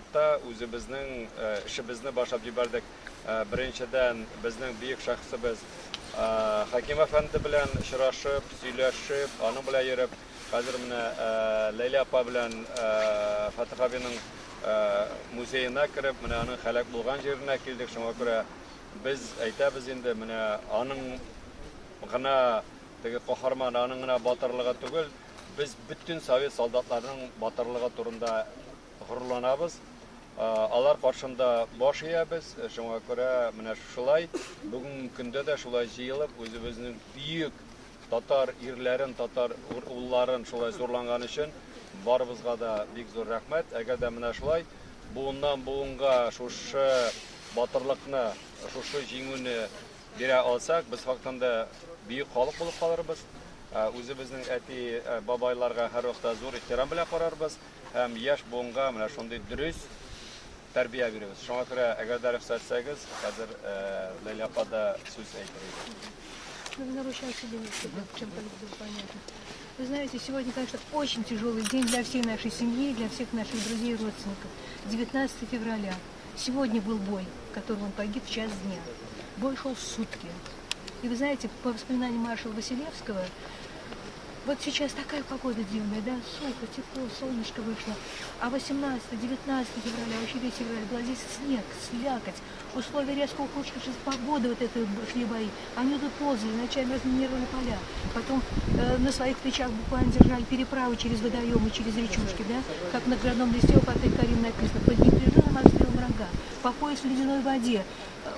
vaqtda o'zimizning ishimizni boshlab yubordik. Birinchidan bizning buyuk shaxsimiz Hakim Efendi bilan uchrashib, suylashib, onun bilan yurib, hozir mana Leyla opa bilan Fatih abining muzeyine kirib, mana onun halak bo'lgan yerine keldik. Shunga ko'ra biz aytamiz endi mana onun g'ana tege qahramon onun g'ana botirligi tugul, biz bütün Sovet soldatlarining botirligi turunda g'ururlanamiz. Alar qarşında bosh yeymiz. Shunga ko'ra mana shulay bugungi kunda da shulay jiyilib o'zimizning buyuk Tatar irlerin, Tatar ullarin şulay zorlangan için barımızga da büyük zor rahmet. Eğer de mine şulay buğundan buğunga şuşu batırlıkını, şuşu jinguni bire alsak, biz vaktinde büyük halık bulup kalırız. Özümüzün eti babaylarga her vakta zor ihtiram bile kararız. Hem yaş buğunga mine şunday dürüst terbiye veriyoruz. Şuna göre eğer de rıfsat etseniz, hazır Leyla Apa'da söz eğitiriz. Чем по-любому понятно. Вы знаете, сегодня, конечно, очень тяжелый день для всей нашей семьи, для всех наших друзей и родственников. 19 февраля. Сегодня был бой, в котором он погиб в час дня. Бой шел сутки. И вы знаете, по воспоминаниям маршала Василевского, вот сейчас такая погода дивная, да, сухо, тепло, солнышко вышло. А 18-19 февраля, вообще весь февраль, был здесь снег, слякоть. Условия резко ухудшившись, погода вот это шли бои. Они тут ползали, ночами разминировали поля. Потом на своих плечах буквально держали переправы через водоемы, через речушки, да. Как на гранном листе у Фаты Карим написано, под непрерывным обстрелом врага. По пояс в ледяной воде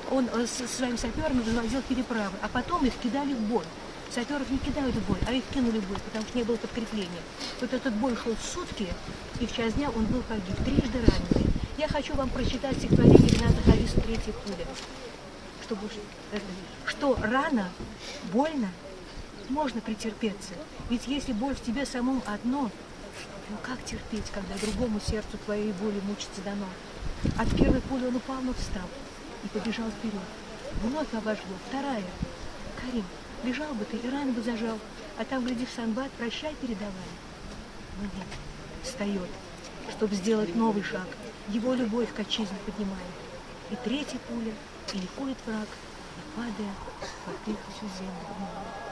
он со своими саперами разводил переправы, а потом их кидали в бой. Саперов не кидают в бой, а их кинули в бой, потому что не было подкрепления. Вот этот бой шел сутки, и в час дня он был погиб, трижды раненый. Я хочу вам прочитать стихотворение Рената Хариса «Третья пуля». Что рано, больно, можно претерпеться. Ведь если боль в тебе самом одно, ну как терпеть, когда другому сердцу твоей боли мучиться дано? От первой пули он упал, но встал и побежал вперед. Вновь обожгло, вторая. Карим, лежал бы ты и раны бы зажал, а там, гляди, в Санбат, прощай передавай. Но нет, встает, чтобы сделать новый шаг. Его любовь к отчизне поднимает. И третья пуля, и ликует враг, и падая, потых всю землю.